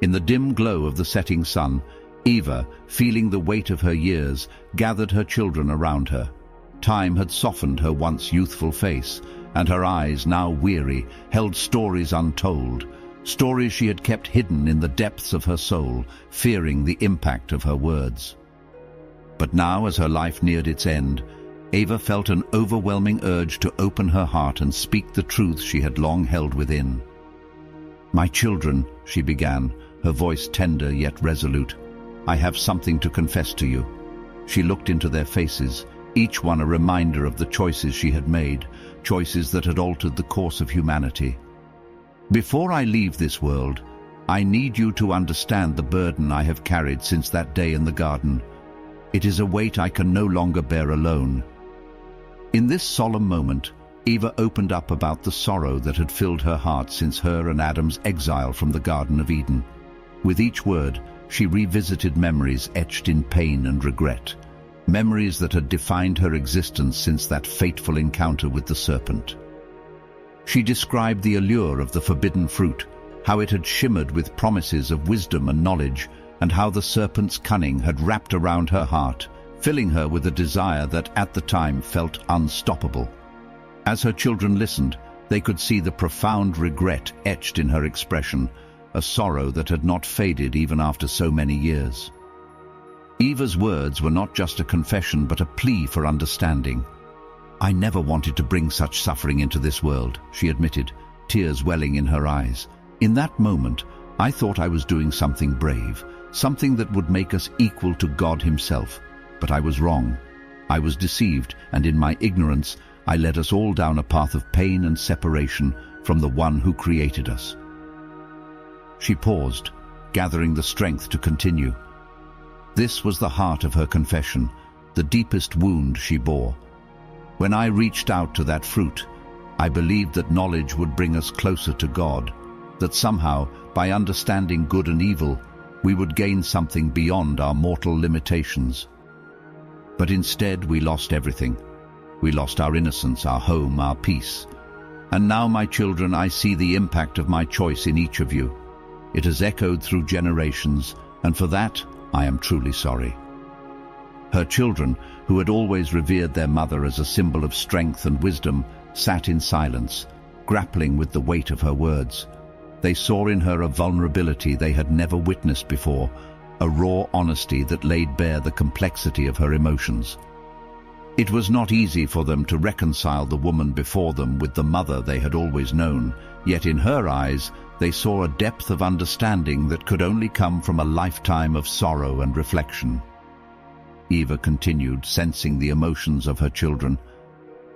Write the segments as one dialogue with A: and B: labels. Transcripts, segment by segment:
A: In the dim glow of the setting sun, Eva, feeling the weight of her years, gathered her children around her. Time had softened her once youthful face, and her eyes, now weary, held stories untold, stories she had kept hidden in the depths of her soul, fearing the impact of her words. But now, as her life neared its end, Eva felt an overwhelming urge to open her heart and speak the truth she had long held within. "My children," she began, her voice tender yet resolute, "I have something to confess to you." She looked into their faces, each one a reminder of the choices she had made, choices that had altered the course of humanity. "Before I leave this world, I need you to understand the burden I have carried since that day in the garden. It is a weight I can no longer bear alone." In this solemn moment, Eva opened up about the sorrow that had filled her heart since her and Adam's exile from the Garden of Eden. With each word, she revisited memories etched in pain and regret, memories that had defined her existence since that fateful encounter with the serpent. She described the allure of the forbidden fruit, how it had shimmered with promises of wisdom and knowledge, and how the serpent's cunning had wrapped around her heart, filling her with a desire that at the time felt unstoppable. As her children listened, they could see the profound regret etched in her expression, a sorrow that had not faded even after so many years. Eva's words were not just a confession but a plea for understanding. "I never wanted to bring such suffering into this world," she admitted, tears welling in her eyes. "In that moment, I thought I was doing something brave, something that would make us equal to God Himself. But I was wrong. I was deceived, and in my ignorance, I led us all down a path of pain and separation from the one who created us." She paused, gathering the strength to continue. This was the heart of her confession, the deepest wound she bore. "When I reached out to that fruit, I believed that knowledge would bring us closer to God, that somehow, by understanding good and evil, we would gain something beyond our mortal limitations. But instead we lost everything. We lost our innocence, our home, our peace. And now, my children, I see the impact of my choice in each of you. It has echoed through generations, and for that I am truly sorry." Her children, who had always revered their mother as a symbol of strength and wisdom, sat in silence, grappling with the weight of her words. They saw in her a vulnerability they had never witnessed before, a raw honesty that laid bare the complexity of her emotions. It was not easy for them to reconcile the woman before them with the mother they had always known, yet in her eyes they saw a depth of understanding that could only come from a lifetime of sorrow and reflection. Eva continued, sensing the emotions of her children.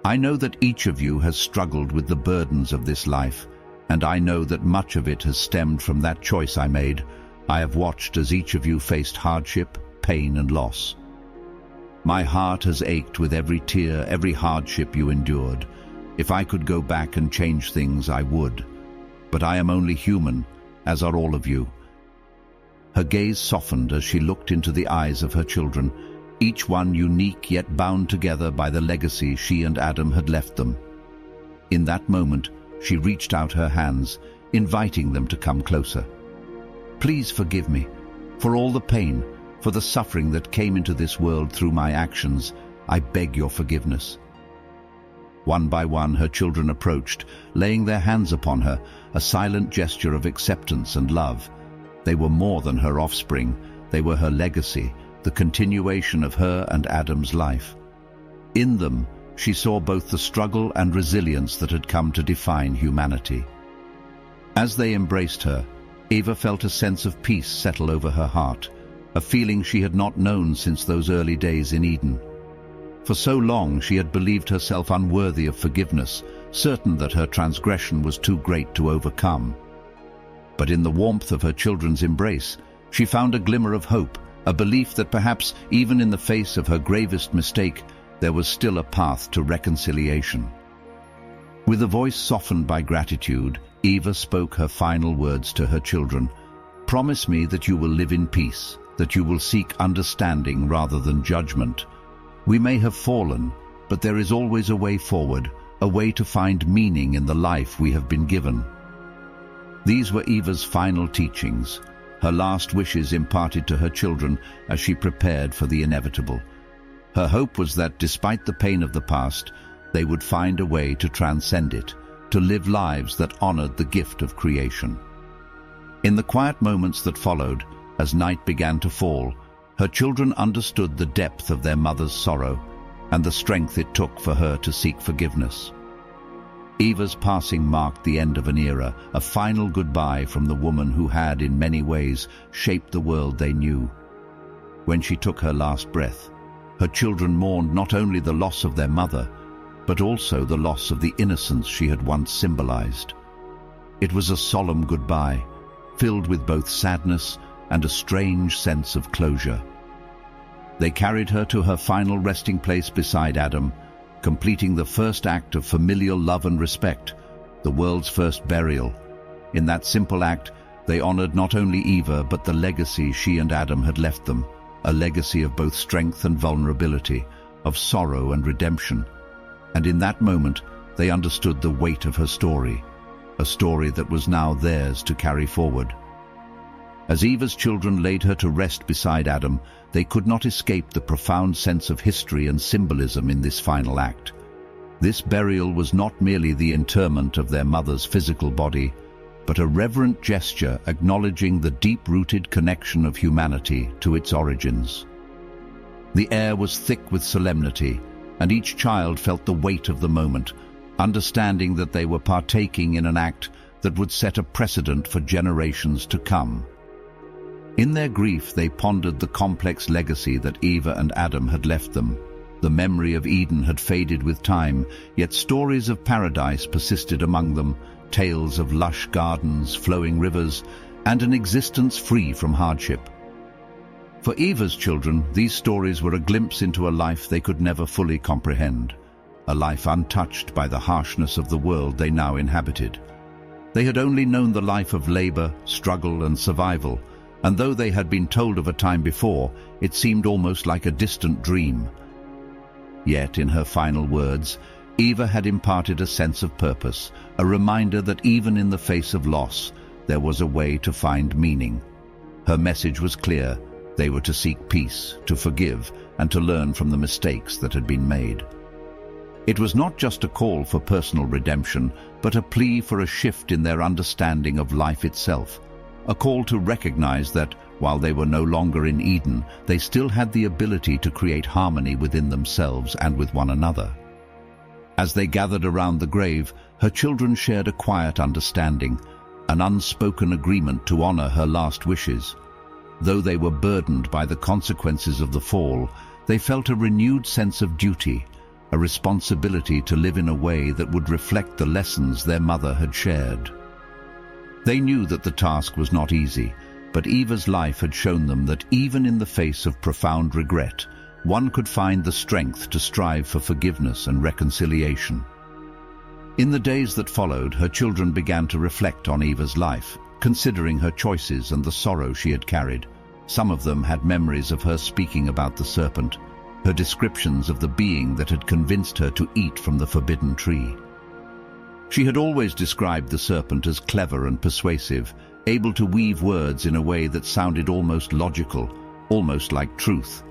A: "I know that each of you has struggled with the burdens of this life, and I know that much of it has stemmed from that choice I made. I have watched as each of you faced hardship, pain, and loss. My heart has ached with every tear, every hardship you endured. If I could go back and change things, I would. But I am only human, as are all of you." Her gaze softened as she looked into the eyes of her children, each one unique yet bound together by the legacy she and Adam had left them. In that moment, she reached out her hands, inviting them to come closer. "Please forgive me for all the pain, for the suffering that came into this world through my actions. I beg your forgiveness." One by one, her children approached, laying their hands upon her, a silent gesture of acceptance and love. They were more than her offspring. They were her legacy, the continuation of her and Adam's life. In them, she saw both the struggle and resilience that had come to define humanity. As they embraced her, Eva felt a sense of peace settle over her heart, a feeling she had not known since those early days in Eden. For so long she had believed herself unworthy of forgiveness, certain that her transgression was too great to overcome. But in the warmth of her children's embrace, she found a glimmer of hope, a belief that perhaps even in the face of her gravest mistake, there was still a path to reconciliation. With a voice softened by gratitude, Eva spoke her final words to her children. "Promise me that you will live in peace, that you will seek understanding rather than judgment. We may have fallen, but there is always a way forward, a way to find meaning in the life we have been given." These were Eva's final teachings, her last wishes imparted to her children as she prepared for the inevitable. Her hope was that, despite the pain of the past, they would find a way to transcend it, to live lives that honored the gift of creation. In the quiet moments that followed, as night began to fall, her children understood the depth of their mother's sorrow and the strength it took for her to seek forgiveness. Eva's passing marked the end of an era, a final goodbye from the woman who had, in many ways, shaped the world they knew. When she took her last breath, her children mourned not only the loss of their mother, but also the loss of the innocence she had once symbolized. It was a solemn goodbye, filled with both sadness and a strange sense of closure. They carried her to her final resting place beside Adam, completing the first act of familial love and respect, the world's first burial. In that simple act, they honored not only Eva but the legacy she and Adam had left them, a legacy of both strength and vulnerability, of sorrow and redemption. And in that moment, they understood the weight of her story, a story that was now theirs to carry forward. As Eva's children laid her to rest beside Adam, they could not escape the profound sense of history and symbolism in this final act. This burial was not merely the interment of their mother's physical body, but a reverent gesture acknowledging the deep-rooted connection of humanity to its origins. The air was thick with solemnity, and each child felt the weight of the moment, understanding that they were partaking in an act that would set a precedent for generations to come. In their grief, they pondered the complex legacy that Eva and Adam had left them. The memory of Eden had faded with time, yet stories of paradise persisted among them, tales of lush gardens, flowing rivers, and an existence free from hardship. For Eva's children, these stories were a glimpse into a life they could never fully comprehend, a life untouched by the harshness of the world they now inhabited. They had only known the life of labor, struggle, and survival, and though they had been told of a time before, it seemed almost like a distant dream. Yet, in her final words, Eva had imparted a sense of purpose, a reminder that even in the face of loss, there was a way to find meaning. Her message was clear: they were to seek peace, to forgive, and to learn from the mistakes that had been made. It was not just a call for personal redemption, but a plea for a shift in their understanding of life itself, a call to recognize that, while they were no longer in Eden, they still had the ability to create harmony within themselves and with one another. As they gathered around the grave, her children shared a quiet understanding, an unspoken agreement to honor her last wishes. Though they were burdened by the consequences of the fall, they felt a renewed sense of duty, a responsibility to live in a way that would reflect the lessons their mother had shared. They knew that the task was not easy, but Eva's life had shown them that even in the face of profound regret, one could find the strength to strive for forgiveness and reconciliation. In the days that followed, her children began to reflect on Eva's life, considering her choices and the sorrow she had carried. Some of them had memories of her speaking about the serpent, her descriptions of the being that had convinced her to eat from the forbidden tree. She had always described the serpent as clever and persuasive, able to weave words in a way that sounded almost logical, almost like truth.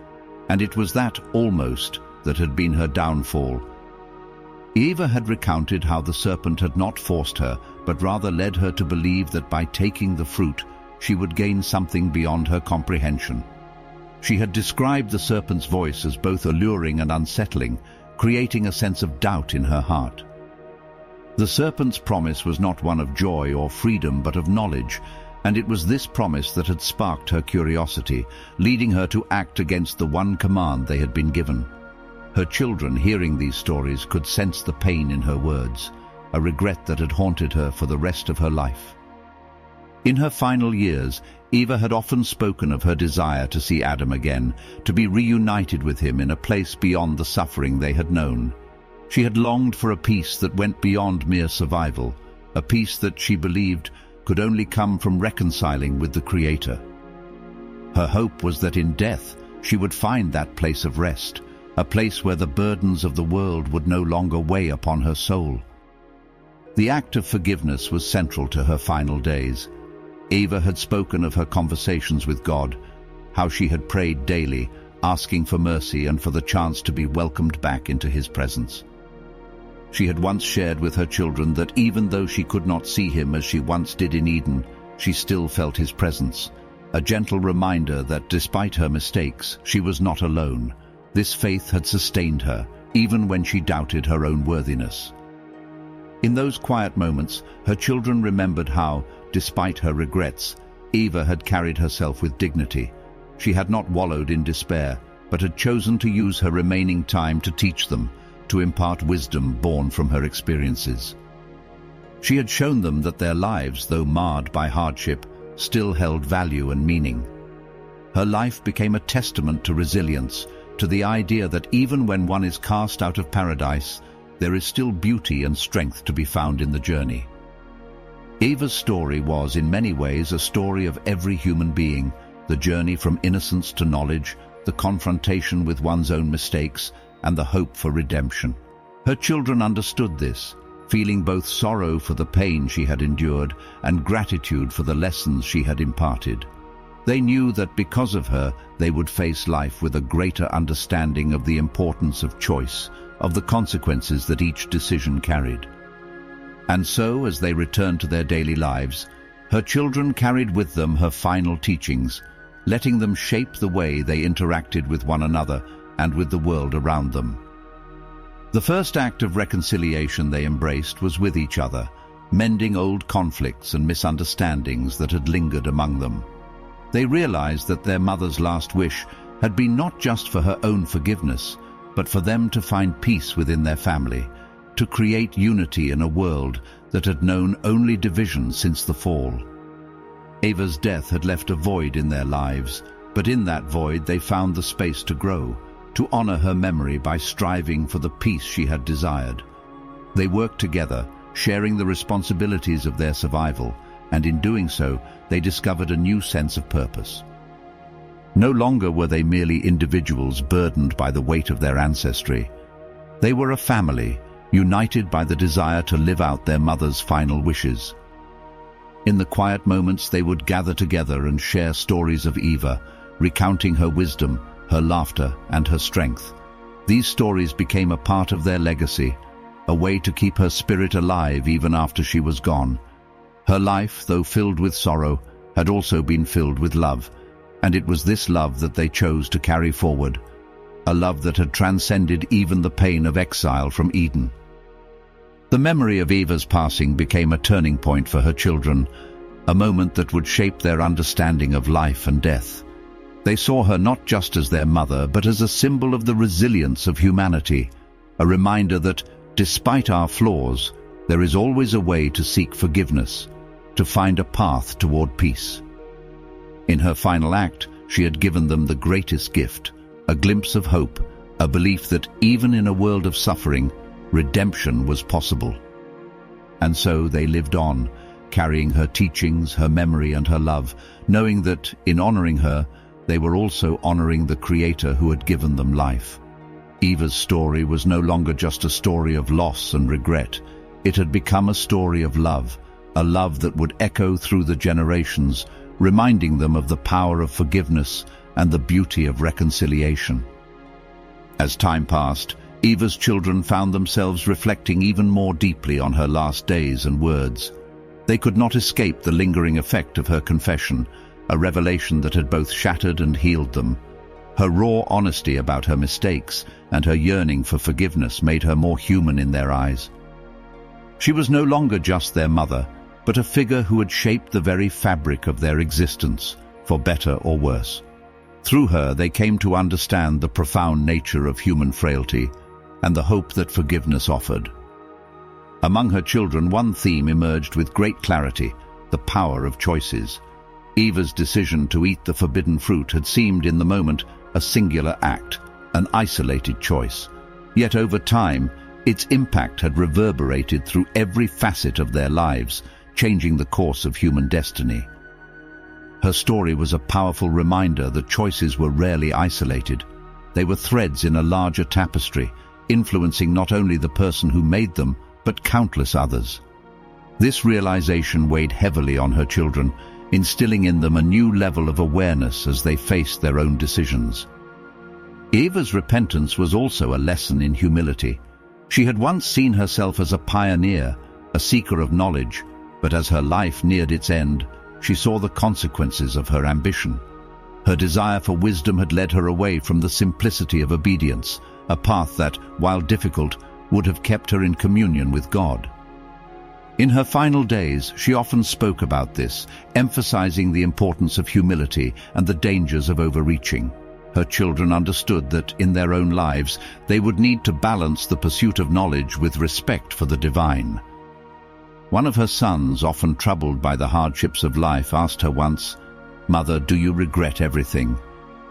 A: And it was that almost that had been her downfall. Eva had recounted how the serpent had not forced her, but rather led her to believe that by taking the fruit, she would gain something beyond her comprehension. She had described the serpent's voice as both alluring and unsettling, creating a sense of doubt in her heart. The serpent's promise was not one of joy or freedom, but of knowledge, and it was this promise that had sparked her curiosity, leading her to act against the one command they had been given. Her children, hearing these stories, could sense the pain in her words, a regret that had haunted her for the rest of her life. In her final years, Eva had often spoken of her desire to see Adam again, to be reunited with him in a place beyond the suffering they had known. She had longed for a peace that went beyond mere survival, a peace that she believed could only come from reconciling with the Creator. Her hope was that in death she would find that place of rest, a place where the burdens of the world would no longer weigh upon her soul. The act of forgiveness was central to her final days. Eva had spoken of her conversations with God, how she had prayed daily, asking for mercy and for the chance to be welcomed back into his presence. She had once shared with her children that even though she could not see him as she once did in Eden, she still felt his presence, a gentle reminder that despite her mistakes, she was not alone. This faith had sustained her, even when she doubted her own worthiness. In those quiet moments, her children remembered how, despite her regrets, Eva had carried herself with dignity. She had not wallowed in despair, but had chosen to use her remaining time to teach them, to impart wisdom born from her experiences. She had shown them that their lives, though marred by hardship, still held value and meaning. Her life became a testament to resilience, to the idea that even when one is cast out of paradise, there is still beauty and strength to be found in the journey. Eva's story was, in many ways, a story of every human being, the journey from innocence to knowledge, the confrontation with one's own mistakes, and the hope for redemption. Her children understood this, feeling both sorrow for the pain she had endured and gratitude for the lessons she had imparted. They knew that because of her, they would face life with a greater understanding of the importance of choice, of the consequences that each decision carried. And so, as they returned to their daily lives, her children carried with them her final teachings, letting them shape the way they interacted with one another and with the world around them. The first act of reconciliation they embraced was with each other, mending old conflicts and misunderstandings that had lingered among them. They realized that their mother's last wish had been not just for her own forgiveness, but for them to find peace within their family, to create unity in a world that had known only division since the fall. Eva's death had left a void in their lives, but in that void they found the space to grow, to honor her memory by striving for the peace she had desired. They worked together, sharing the responsibilities of their survival, and in doing so, they discovered a new sense of purpose. No longer were they merely individuals burdened by the weight of their ancestry. They were a family, united by the desire to live out their mother's final wishes. In the quiet moments, they would gather together and share stories of Eva, recounting her wisdom, her laughter, and her strength. These stories became a part of their legacy, a way to keep her spirit alive even after she was gone. Her life, though filled with sorrow, had also been filled with love, and it was this love that they chose to carry forward, a love that had transcended even the pain of exile from Eden. The memory of Eva's passing became a turning point for her children, a moment that would shape their understanding of life and death. They saw her not just as their mother, but as a symbol of the resilience of humanity, a reminder that, despite our flaws, there is always a way to seek forgiveness, to find a path toward peace. In her final act, she had given them the greatest gift, a glimpse of hope, a belief that even in a world of suffering, redemption was possible. And so they lived on, carrying her teachings, her memory, and her love, knowing that, in honoring her, they were also honoring the Creator who had given them life. Eva's story was no longer just a story of loss and regret. It had become a story of love, a love that would echo through the generations, reminding them of the power of forgiveness and the beauty of reconciliation. As time passed, Eva's children found themselves reflecting even more deeply on her last days and words. They could not escape the lingering effect of her confession, a revelation that had both shattered and healed them. Her raw honesty about her mistakes and her yearning for forgiveness made her more human in their eyes. She was no longer just their mother, but a figure who had shaped the very fabric of their existence, for better or worse. Through her, they came to understand the profound nature of human frailty and the hope that forgiveness offered. Among her children, one theme emerged with great clarity: the power of choices. Eva's decision to eat the forbidden fruit had seemed in the moment a singular act, an isolated choice. Yet over time, its impact had reverberated through every facet of their lives, changing the course of human destiny. Her story was a powerful reminder that choices were rarely isolated. They were threads in a larger tapestry, influencing not only the person who made them, but countless others. This realization weighed heavily on her children, instilling in them a new level of awareness as they faced their own decisions. Eva's repentance was also a lesson in humility. She had once seen herself as a pioneer, a seeker of knowledge, but as her life neared its end, she saw the consequences of her ambition. Her desire for wisdom had led her away from the simplicity of obedience, a path that, while difficult, would have kept her in communion with God. In her final days, she often spoke about this, emphasizing the importance of humility and the dangers of overreaching. Her children understood that, in their own lives, they would need to balance the pursuit of knowledge with respect for the divine. One of her sons, often troubled by the hardships of life, asked her once, "Mother, do you regret everything?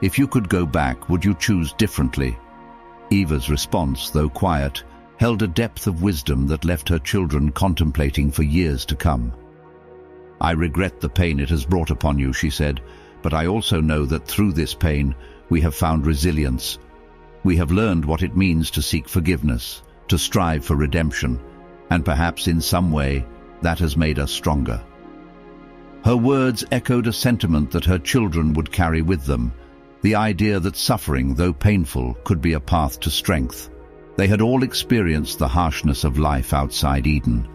A: If you could go back, would you choose differently?" Eva's response, though quiet, held a depth of wisdom that left her children contemplating for years to come. "I regret the pain it has brought upon you," she said, "but I also know that through this pain we have found resilience. We have learned what it means to seek forgiveness, to strive for redemption, and perhaps in some way that has made us stronger." Her words echoed a sentiment that her children would carry with them, the idea that suffering, though painful, could be a path to strength. They had all experienced the harshness of life outside Eden,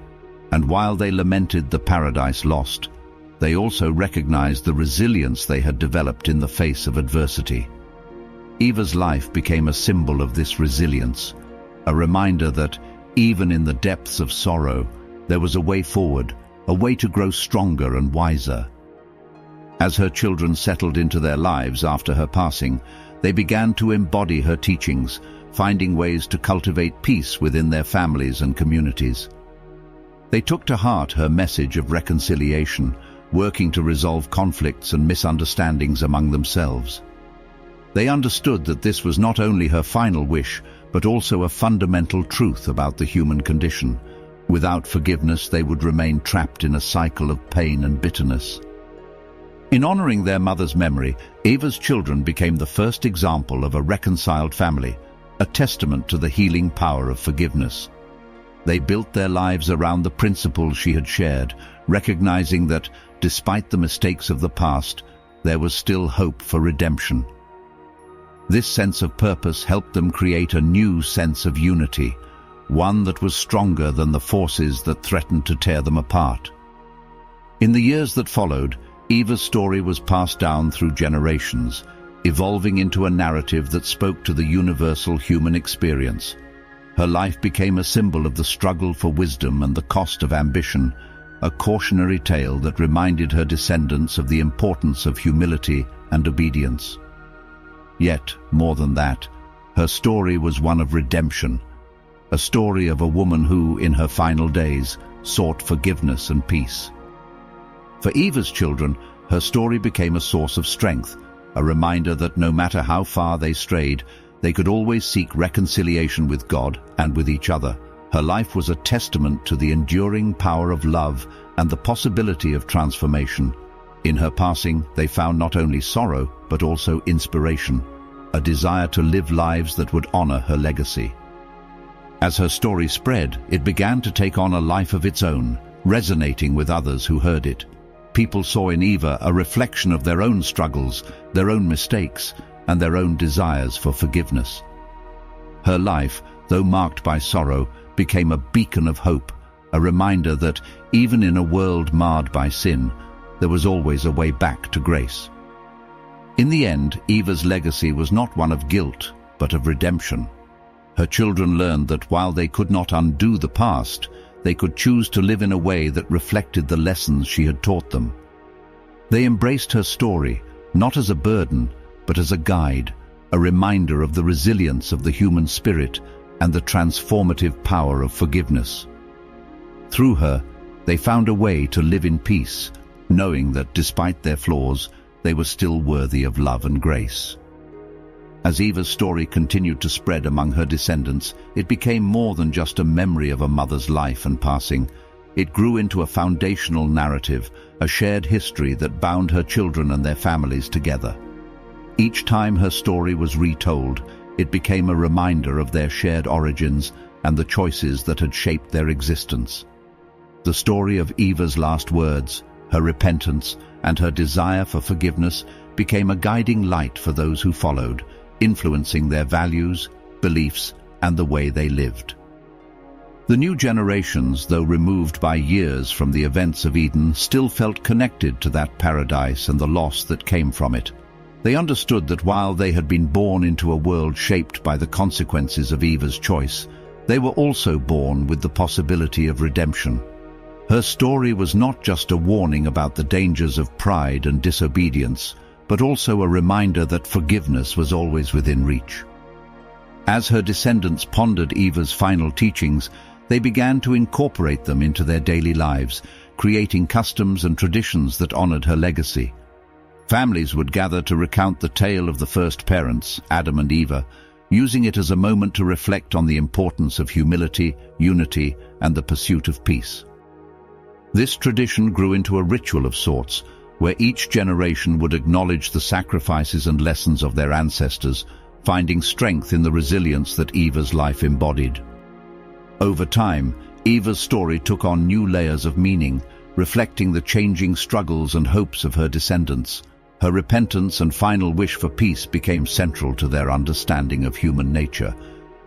A: and while they lamented the paradise lost, they also recognized the resilience they had developed in the face of adversity. Eva's life became a symbol of this resilience, a reminder that, even in the depths of sorrow, there was a way forward, a way to grow stronger and wiser. As her children settled into their lives after her passing, they began to embody her teachings, finding ways to cultivate peace within their families and communities. They took to heart her message of reconciliation, working to resolve conflicts and misunderstandings among themselves. They understood that this was not only her final wish, but also a fundamental truth about the human condition. Without forgiveness, they would remain trapped in a cycle of pain and bitterness. In honoring their mother's memory, Eva's children became the first example of a reconciled family, a testament to the healing power of forgiveness. They built their lives around the principles she had shared, recognizing that, despite the mistakes of the past, there was still hope for redemption. This sense of purpose helped them create a new sense of unity, one that was stronger than the forces that threatened to tear them apart. In the years that followed, Eva's story was passed down through generations, evolving into a narrative that spoke to the universal human experience. Her life became a symbol of the struggle for wisdom and the cost of ambition, a cautionary tale that reminded her descendants of the importance of humility and obedience. Yet, more than that, her story was one of redemption, a story of a woman who, in her final days, sought forgiveness and peace. For Eva's children, her story became a source of strength, a reminder that no matter how far they strayed, they could always seek reconciliation with God and with each other. Her life was a testament to the enduring power of love and the possibility of transformation. In her passing, they found not only sorrow, but also inspiration, a desire to live lives that would honor her legacy. As her story spread, it began to take on a life of its own, resonating with others who heard it. People saw in Eva a reflection of their own struggles, their own mistakes, and their own desires for forgiveness. Her life, though marked by sorrow, became a beacon of hope, a reminder that, even in a world marred by sin, there was always a way back to grace. In the end, Eva's legacy was not one of guilt, but of redemption. Her children learned that while they could not undo the past, they could choose to live in a way that reflected the lessons she had taught them. They embraced her story, not as a burden, but as a guide, a reminder of the resilience of the human spirit and the transformative power of forgiveness. Through her, they found a way to live in peace, knowing that despite their flaws, they were still worthy of love and grace. As Eva's story continued to spread among her descendants, it became more than just a memory of a mother's life and passing. It grew into a foundational narrative, a shared history that bound her children and their families together. Each time her story was retold, it became a reminder of their shared origins and the choices that had shaped their existence. The story of Eva's last words, Her repentance and her desire for forgiveness became a guiding light for those who followed, influencing their values, beliefs, and the way they lived. The new generations, though removed by years from the events of Eden, still felt connected to that paradise and the loss that came from it. They understood that while they had been born into a world shaped by the consequences of Eve's choice, they were also born with the possibility of redemption. Her story was not just a warning about the dangers of pride and disobedience, but also a reminder that forgiveness was always within reach. As her descendants pondered Eve's final teachings, they began to incorporate them into their daily lives, creating customs and traditions that honored her legacy. Families would gather to recount the tale of the first parents, Adam and Eve, using it as a moment to reflect on the importance of humility, unity, and the pursuit of peace. This tradition grew into a ritual of sorts, where each generation would acknowledge the sacrifices and lessons of their ancestors, finding strength in the resilience that Eve's life embodied. Over time, Eve's story took on new layers of meaning, reflecting the changing struggles and hopes of her descendants. Her repentance and final wish for peace became central to their understanding of human nature,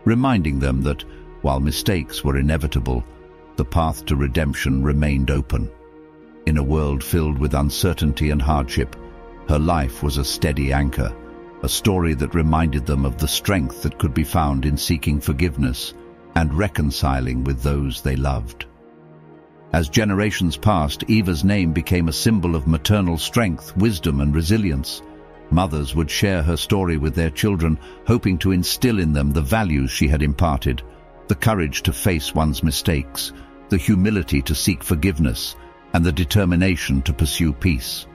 A: reminding them that, while mistakes were inevitable, the path to redemption remained open. In a world filled with uncertainty and hardship, her life was a steady anchor, a story that reminded them of the strength that could be found in seeking forgiveness and reconciling with those they loved. As generations passed, Eve's name became a symbol of maternal strength, wisdom, and resilience. Mothers would share her story with their children, hoping to instill in them the values she had imparted: the courage to face one's mistakes, the humility to seek forgiveness, and the determination to pursue peace.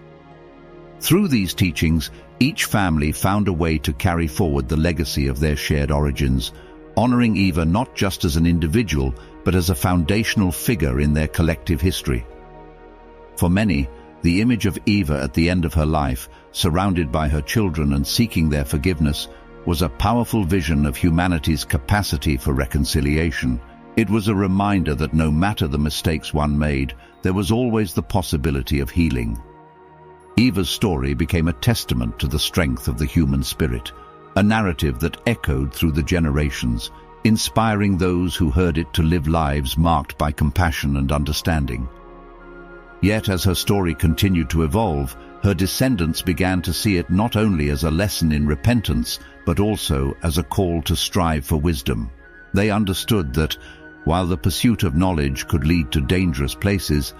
A: Through these teachings, each family found a way to carry forward the legacy of their shared origins, honoring Eve not just as an individual, but as a foundational figure in their collective history. For many, the image of Eve at the end of her life, surrounded by her children and seeking their forgiveness, was a powerful vision of humanity's capacity for reconciliation. It was a reminder that no matter the mistakes one made, there was always the possibility of healing. Eve's story became a testament to the strength of the human spirit, a narrative that echoed through the generations, inspiring those who heard it to live lives marked by compassion and understanding. Yet as her story continued to evolve, her descendants began to see it not only as a lesson in repentance, but also as a call to strive for wisdom. They understood that, while the pursuit of knowledge could lead to dangerous places,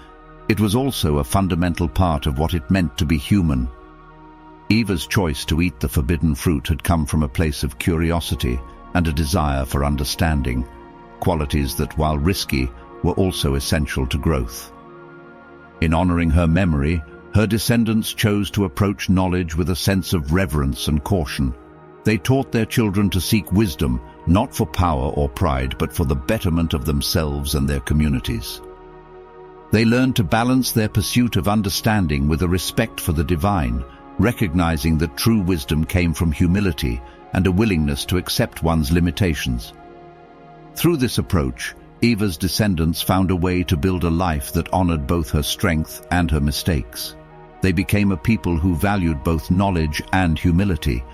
A: it was also a fundamental part of what it meant to be human. Eve's choice to eat the forbidden fruit had come from a place of curiosity and a desire for understanding, qualities that, while risky, were also essential to growth. In honoring her memory, her descendants chose to approach knowledge with a sense of reverence and caution. They taught their children to seek wisdom, not for power or pride, but for the betterment of themselves and their communities. They learned to balance their pursuit of understanding with a respect for the divine, recognizing that true wisdom came from humility and a willingness to accept one's limitations. Through this approach, Eve's descendants found a way to build a life that honored both her strength and her mistakes. They became a people who valued both knowledge and humility,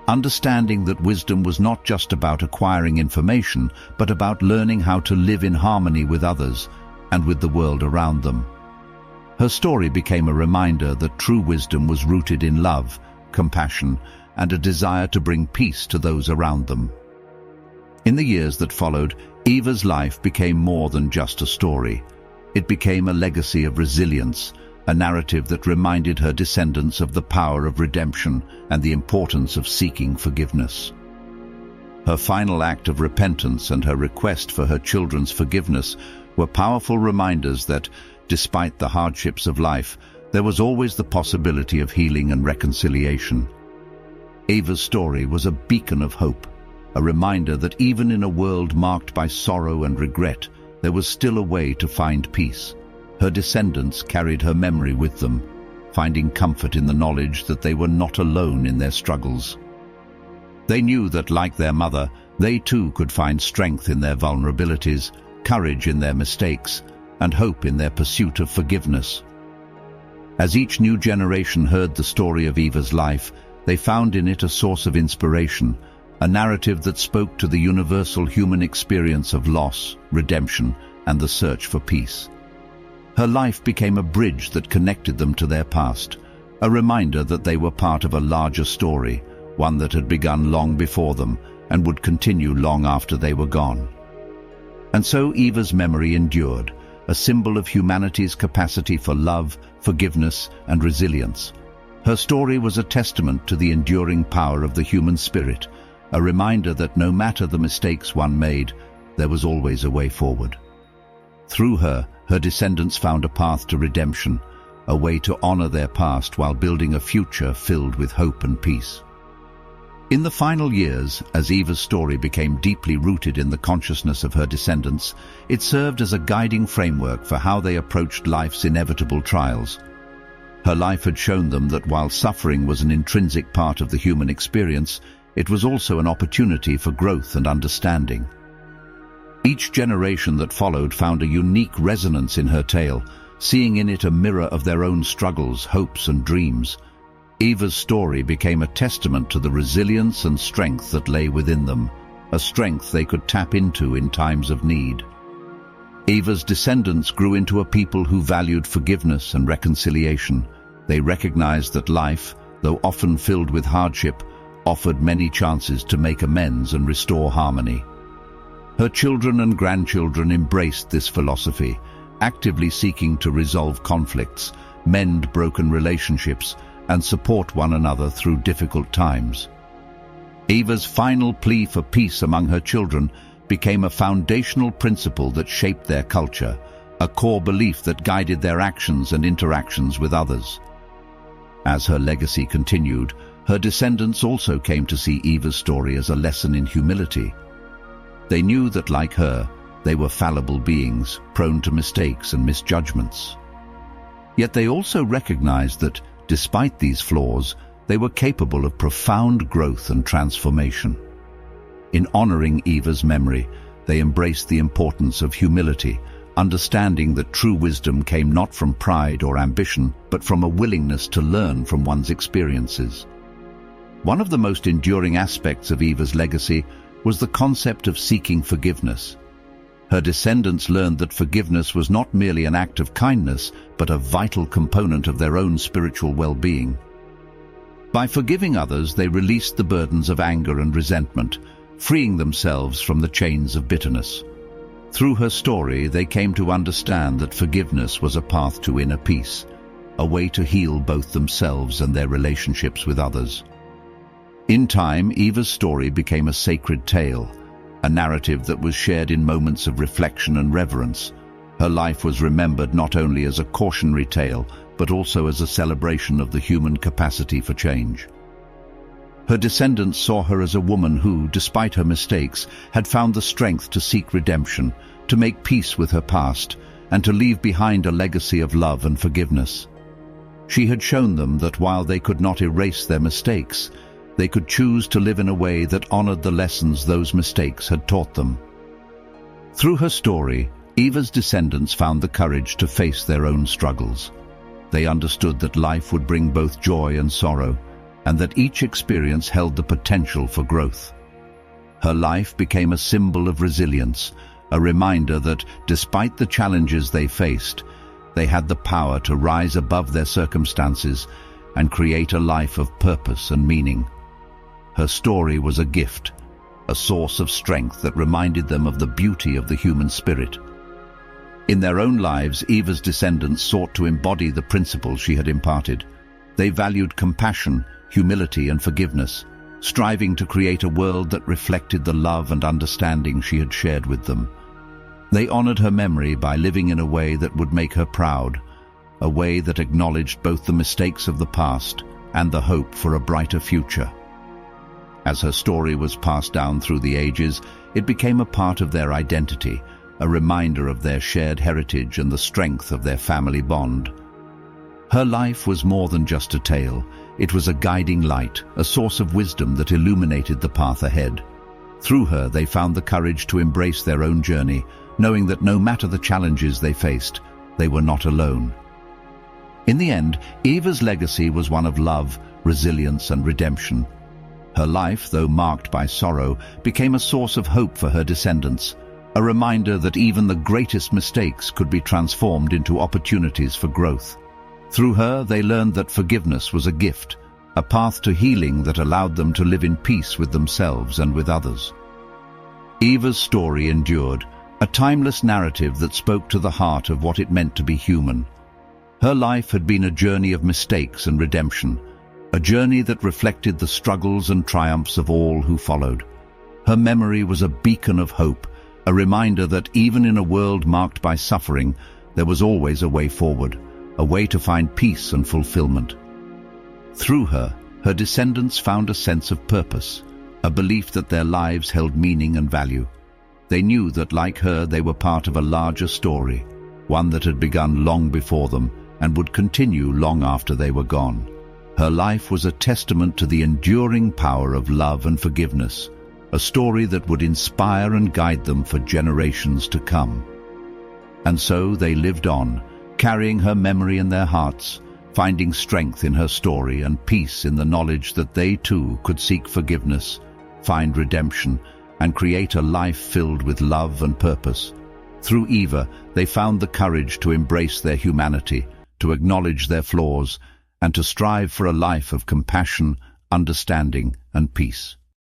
A: understanding that wisdom was not just about acquiring information, but about learning how to live in harmony with others and with the world around them. Her story became a reminder that true wisdom was rooted in love, compassion, and a desire to bring peace to those around them. In the years that followed, Eve's life became more than just a story. It became a legacy of resilience, a narrative that reminded her descendants of the power of redemption and the importance of seeking forgiveness. Her final act of repentance and her request for her children's forgiveness were powerful reminders that, despite the hardships of life, there was always the possibility of healing and reconciliation. Eve's story was a beacon of hope, a reminder that even in a world marked by sorrow and regret, there was still a way to find peace. Her descendants carried her memory with them, finding comfort in the knowledge that they were not alone in their struggles. They knew that, like their mother, they too could find strength in their vulnerabilities, courage in their mistakes, and hope in their pursuit of forgiveness. As each new generation heard the story of Eva's life, they found in it a source of inspiration, a narrative that spoke to the universal human experience of loss, redemption, and the search for peace. Her life became a bridge that connected them to their past, a reminder that they were part of a larger story, one that had begun long before them and would continue long after they were gone. And so Eva's memory endured, a symbol of humanity's capacity for love, forgiveness, and resilience. Her story was a testament to the enduring power of the human spirit, a reminder that no matter the mistakes one made, there was always a way forward. Through her, her descendants found a path to redemption, a way to honor their past while building a future filled with hope and peace. In the final years, as Eva's story became deeply rooted in the consciousness of her descendants, it served as a guiding framework for how they approached life's inevitable trials. Her life had shown them that while suffering was an intrinsic part of the human experience, it was also an opportunity for growth and understanding. Each generation that followed found a unique resonance in her tale, seeing in it a mirror of their own struggles, hopes, and dreams. Eva's story became a testament to the resilience and strength that lay within them, a strength they could tap into in times of need. Eva's descendants grew into a people who valued forgiveness and reconciliation. They recognized that life, though often filled with hardship, offered many chances to make amends and restore harmony. Her children and grandchildren embraced this philosophy, actively seeking to resolve conflicts, mend broken relationships, and support one another through difficult times. Eva's final plea for peace among her children became a foundational principle that shaped their culture, a core belief that guided their actions and interactions with others. As her legacy continued, her descendants also came to see Eva's story as a lesson in humility. They knew that, like her, they were fallible beings, prone to mistakes and misjudgments. Yet they also recognized that, despite these flaws, they were capable of profound growth and transformation. In honoring Eva's memory, they embraced the importance of humility, understanding that true wisdom came not from pride or ambition, but from a willingness to learn from one's experiences. One of the most enduring aspects of Eva's legacy was the concept of seeking forgiveness. Her descendants learned that forgiveness was not merely an act of kindness, but a vital component of their own spiritual well-being. By forgiving others, they released the burdens of anger and resentment, freeing themselves from the chains of bitterness. Through her story, they came to understand that forgiveness was a path to inner peace, a way to heal both themselves and their relationships with others. In time, Eva's story became a sacred tale, a narrative that was shared in moments of reflection and reverence. Her life was remembered not only as a cautionary tale, but also as a celebration of the human capacity for change. Her descendants saw her as a woman who, despite her mistakes, had found the strength to seek redemption, to make peace with her past, and to leave behind a legacy of love and forgiveness. She had shown them that while they could not erase their mistakes, they could choose to live in a way that honored the lessons those mistakes had taught them. Through her story, Eva's descendants found the courage to face their own struggles. They understood that life would bring both joy and sorrow, and that each experience held the potential for growth. Her life became a symbol of resilience, a reminder that, despite the challenges they faced, they had the power to rise above their circumstances and create a life of purpose and meaning. Her story was a gift, a source of strength that reminded them of the beauty of the human spirit. In their own lives, Eva's descendants sought to embody the principles she had imparted. They valued compassion, humility, and forgiveness, striving to create a world that reflected the love and understanding she had shared with them. They honored her memory by living in a way that would make her proud, a way that acknowledged both the mistakes of the past and the hope for a brighter future. As her story was passed down through the ages, it became a part of their identity, a reminder of their shared heritage and the strength of their family bond. Her life was more than just a tale. It was a guiding light, a source of wisdom that illuminated the path ahead. Through her, they found the courage to embrace their own journey, knowing that no matter the challenges they faced, they were not alone. In the end, Eva's legacy was one of love, resilience, and redemption. Her life, though marked by sorrow, became a source of hope for her descendants, a reminder that even the greatest mistakes could be transformed into opportunities for growth. Through her, they learned that forgiveness was a gift, a path to healing that allowed them to live in peace with themselves and with others. Eva's story endured, a timeless narrative that spoke to the heart of what it meant to be human. Her life had been a journey of mistakes and redemption, a journey that reflected the struggles and triumphs of all who followed. Her memory was a beacon of hope, a reminder that even in a world marked by suffering, there was always a way forward, a way to find peace and fulfillment. Through her, her descendants found a sense of purpose, a belief that their lives held meaning and value. They knew that, like her, they were part of a larger story, one that had begun long before them and would continue long after they were gone. Her life was a testament to the enduring power of love and forgiveness, a story that would inspire and guide them for generations to come. And so they lived on, carrying her memory in their hearts, finding strength in her story and peace in the knowledge that they too could seek forgiveness, find redemption, and create a life filled with love and purpose. Through Eva, they found the courage to embrace their humanity, to acknowledge their flaws, and to strive for a life of compassion, understanding, and peace.